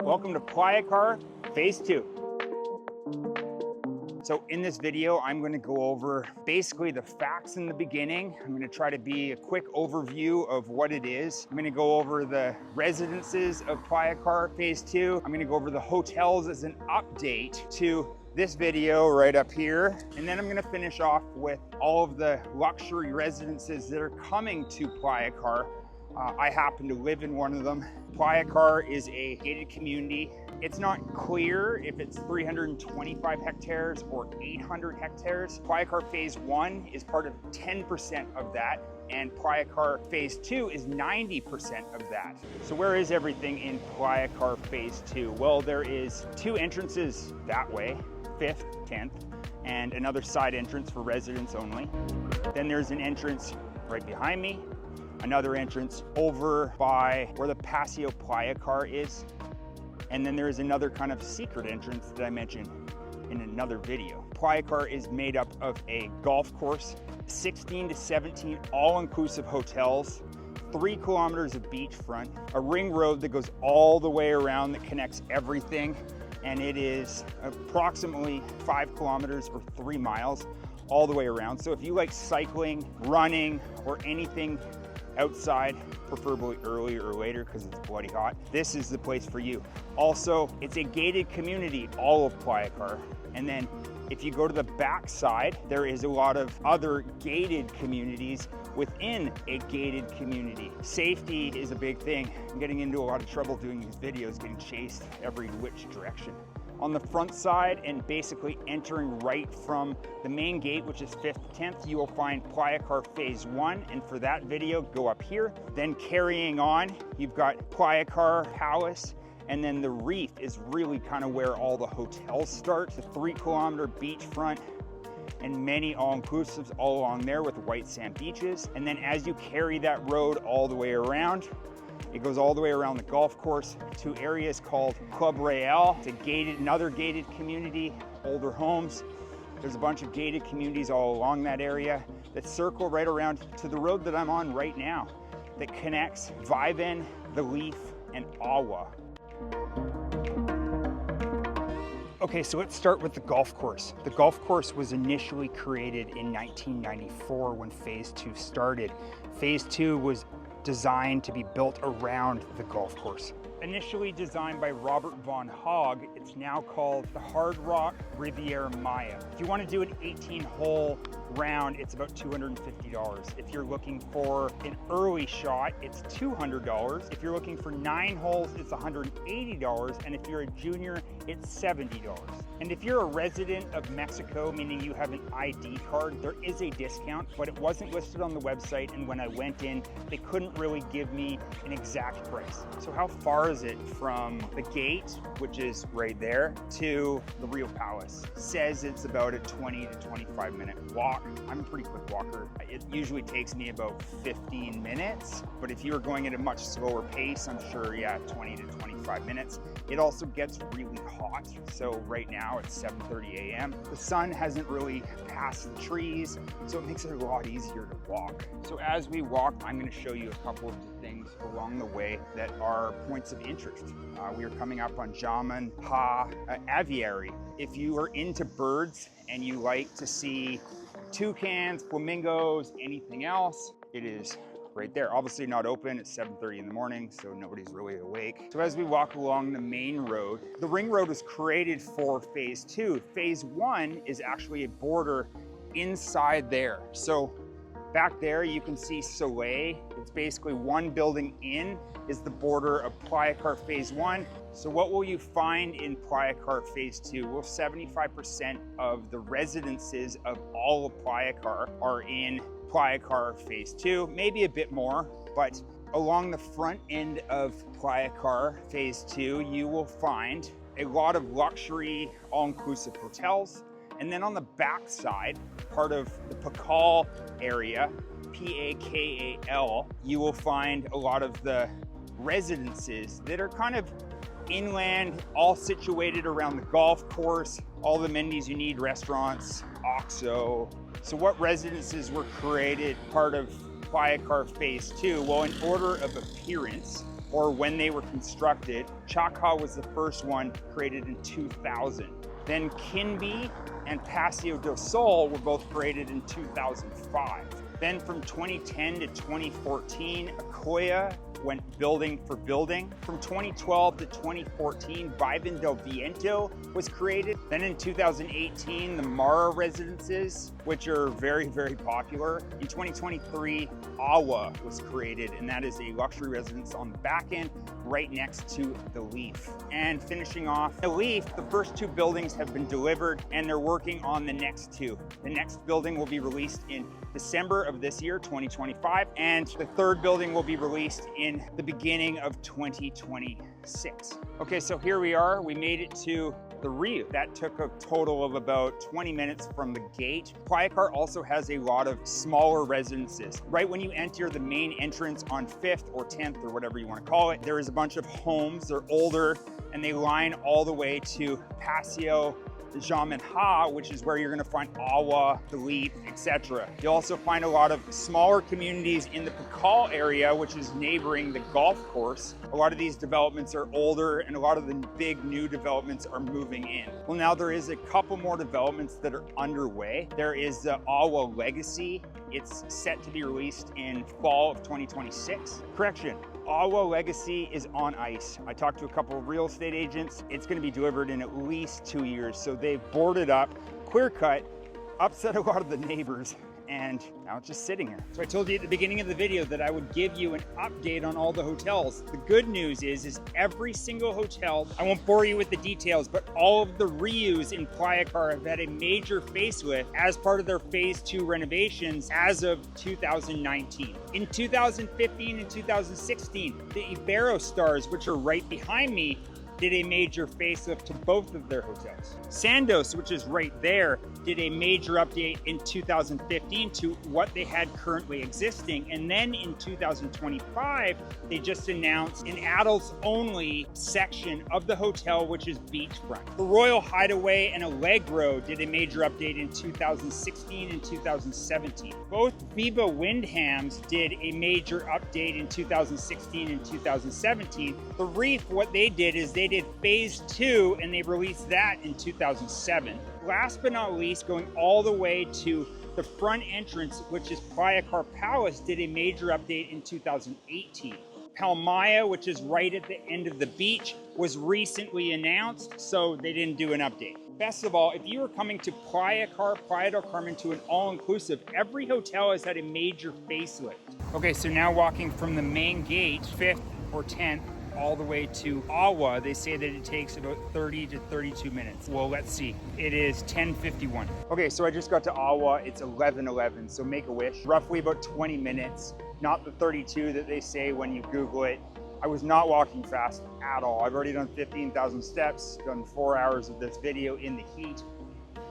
Welcome to Playacar Phase 2. So in this video, I'm going to go over basically the facts in the beginning. I'm going to try to be a quick overview of what it is. I'm going to go over the residences of Playacar Phase 2. I'm going to go over the hotels as an update to this video right up here. And then I'm going to finish off with all of the luxury residences that are coming to Playacar. I happen to live in one of them. Playacar is a gated community. It's not clear if it's 325 hectares or 800 hectares. Playacar Phase 1 is part of 10% of that, and Playacar Phase 2 is 90% of that. So where is everything in Playacar Phase 2? Well, there is 2 entrances that way, 5th, 10th, and another side entrance for residents only. Then there's an entrance right behind me, another entrance over by where the Paseo Playacar is. And then there's another kind of secret entrance that I mentioned in another video. Playacar is made up of a golf course, 16 to 17 all-inclusive hotels, 3 kilometers of beachfront, a ring road that goes all the way around that connects everything. And it is approximately 5 kilometers or 3 miles all the way around. So if you like cycling, running, or anything outside, preferably early or later because it's bloody hot, this is the place for you. Also, it's a gated community, all of Playacar. And then if you go to the back side, there is a lot of other gated communities within a gated community. Safety is a big thing. I'm getting into a lot of trouble doing these videos, getting chased every which direction. On the front side and basically entering right from the main gate, which is 5th, 10th, you will find Playacar Phase 1. And for that video, go up here. Then carrying on, you've got Playacar Palace. And then the reef is really kind of where all the hotels start. The 3-kilometer beachfront and many all-inclusives all along there with white sand beaches. And then as you carry that road all the way around, it goes all the way around the golf course to areas called Club Royale. It's a gated, another gated community, older homes. There's a bunch of gated communities all along that area that circle right around to the road that I'm on right now that connects Viven, The Leaf, and Awa. Okay, so let's start with the golf course. The golf course was initially created in 1994 when Phase 2 started. Phase 2 was designed to be built around the golf course. Initially designed by Robert von Hogg, it's now called the Hard Rock Riviera Maya. If you want to do an 18-hole round, it's about $250. If you're looking for an early shot, it's $200. If you're looking for 9 holes, it's $180. And if you're a junior, it's $70. And if you're a resident of Mexico, meaning you have an ID card, there is a discount, but it wasn't listed on the website. And when I went in, they couldn't really give me an exact price. So how far is it from the gate, which is right there, to the Real Palace? Says it's about a 20 to 25 minute walk. I'm a pretty quick walker. It usually takes me about 15 minutes, but if you were going at a much slower pace, I'm sure, yeah, 20 to 25 minutes. It also gets really hot. So right now it's 7:30 a.m. The sun hasn't really passed the trees, so it makes it a lot easier to walk. So as we walk, I'm going to show you a couple of the things along the way that are points of interest. We are coming up on Jaman Ha Aviary. If you are into birds and you like to see toucans, flamingos, anything else, it is right there. Obviously not open, it's 7:30 in the morning, so nobody's really awake. So as we walk along the main road, the ring road was created for Phase 2. Phase 1 is actually a border inside there. So back there you can see Soleil. It's basically one building in is the border of Playacar Phase 1. So what will you find in Playacar Phase 2? Well, 75% of the residences of all of Playacar are in Playacar Phase 2, maybe a bit more, but along the front end of Playacar Phase 2, you will find a lot of luxury all-inclusive hotels. And then on the back side, part of the Pakal area, P-A-K-A-L, you will find a lot of the residences that are kind of inland, all situated around the golf course, all the amenities you need, restaurants, OXXO. So what residences were created part of Playacar Phase 2? Well, in order of appearance, or when they were constructed. Choctaw was the first one, created in 2000. Then Quinby and Paseo del Sol were both created in 2005. Then from 2010 to 2014, Acoya went building for building. From 2012 to 2014, Viven del Viento was created. Then in 2018, the Mara residences, which are very, very popular. In 2023, Awa was created, and that is a luxury residence on the back end, right next to the Leaf. And finishing off the Leaf, the first two buildings have been delivered, and they're working on the next two. The next building will be released in December of this year, 2025, and the third building will be released in the beginning of 2026. Okay, so here we are. We made it to the Rio. That took a total of about 20 minutes from the gate. Playacar also has a lot of smaller residences. Right when you enter the main entrance on 5th or 10th or whatever you want to call it, there is a bunch of homes. They're older and they line all the way to Paseo Jamenha, which is where you're going to find Awa, the Leaf, etc. You'll also find a lot of smaller communities in the Pakal area, which is neighboring the golf course. A lot of these developments are older and a lot of the big new developments are moving in. Well, now there is a couple more developments that are underway. There is the Awa Legacy. It's set to be released in fall of 2026. Correction. Awa Legacy is on ice. I talked to a couple of real estate agents. It's going to be delivered in at least 2 years. So they've boarded up, clear cut, upset a lot of the neighbors, and now it's just sitting here. So I told you at the beginning of the video that I would give you an update on all the hotels. The good news is every single hotel, I won't bore you with the details, but all of the Rius in Playacar have had a major facelift as part of their phase 2 renovations as of 2019. In 2015 and 2016, the Iberostars, which are right behind me, did a major facelift to both of their hotels. Sandos, which is right there, did a major update in 2015 to what they had currently existing. And then in 2025, they just announced an adults only section of the hotel, which is beachfront. The Royal Hideaway and Allegro did a major update in 2016 and 2017. Both Viva Windhams did a major update in 2016 and 2017. The Reef, what they did is they did phase 2 and they released that in 2007. Last but not least, going all the way to the front entrance, which is Playacar Palace, did a major update in 2018. Palmaya, which is right at the end of the beach, was recently announced, so they didn't do an update. Best of all, if you are coming to Playacar, Playa del Carmen to an all-inclusive, every hotel has had a major facelift. Okay, so now walking from the main gate, 5th or 10th, all the way to Awa, they say that it takes about 30 to 32 minutes. Well, let's see. It is 10:51. Okay, so I just got to Awa. It's 11:11, so make a wish. Roughly about 20 minutes, not the 32 that they say when you Google it. I was not walking fast at all. I've already done 15,000 steps, done 4 hours of this video in the heat.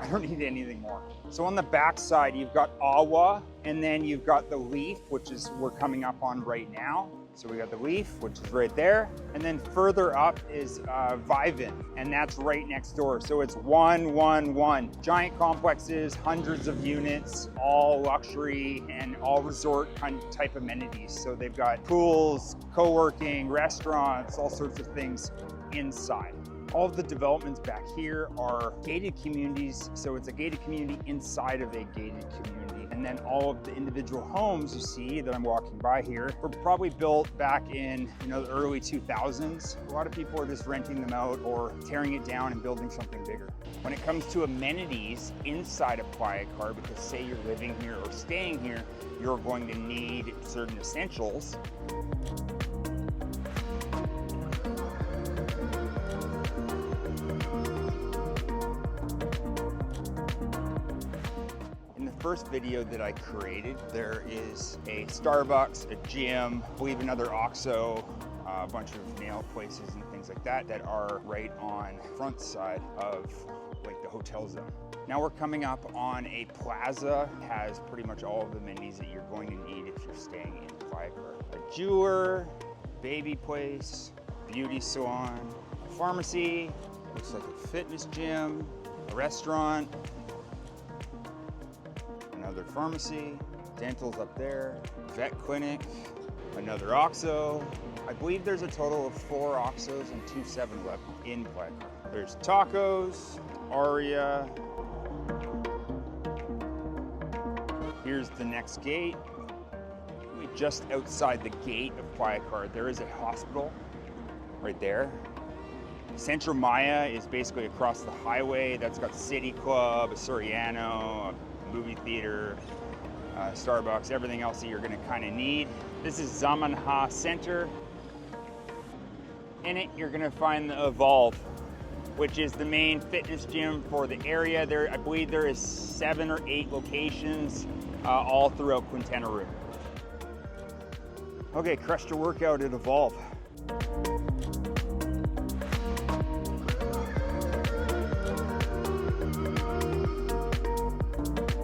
I don't need anything more. So on the back side, you've got Awa, and then you've got the Leaf, which is we're coming up on right now. So we got the Leaf, which is right there. And then further up is Viven, and that's right next door. So it's 111. Giant complexes, hundreds of units, all luxury and all resort type amenities. So they've got pools, co-working, restaurants, all sorts of things inside. All of the developments back here are gated communities. So it's a gated community inside of a gated community. And then all of the individual homes you see that I'm walking by here were probably built back in the early 2000s. A lot of people are just renting them out or tearing it down and building something bigger. When it comes to amenities inside of Playacar, because say you're living here or staying here, you're going to need certain essentials. First video that I created, there is a Starbucks, a gym, I believe another OXXO, a bunch of nail places and things like that that are right on the front side of like the hotel zone. Now we're coming up on a plaza, it has pretty much all of the amenities that you're going to need if you're staying in Playacar. A jeweler, baby place, beauty salon, a pharmacy, looks like a fitness gym, a restaurant, another pharmacy, dental's up there, vet clinic, another OXXO, I believe there's a total of 4 Oxos and 2 7-Eleven in Playacar. There's tacos, Aria. Here's the next gate. Just outside the gate of Playacar, there is a hospital right there. Central Maya is basically across the highway. That's got City Club, a Soriano, a movie theater, Starbucks, everything else that you're gonna kind of need. This is Zamanha Center. In it, you're gonna find the Evolve, which is the main fitness gym for the area. There, I believe there is 7 or 8 locations all throughout Quintana Roo. Okay, crushed your workout at Evolve.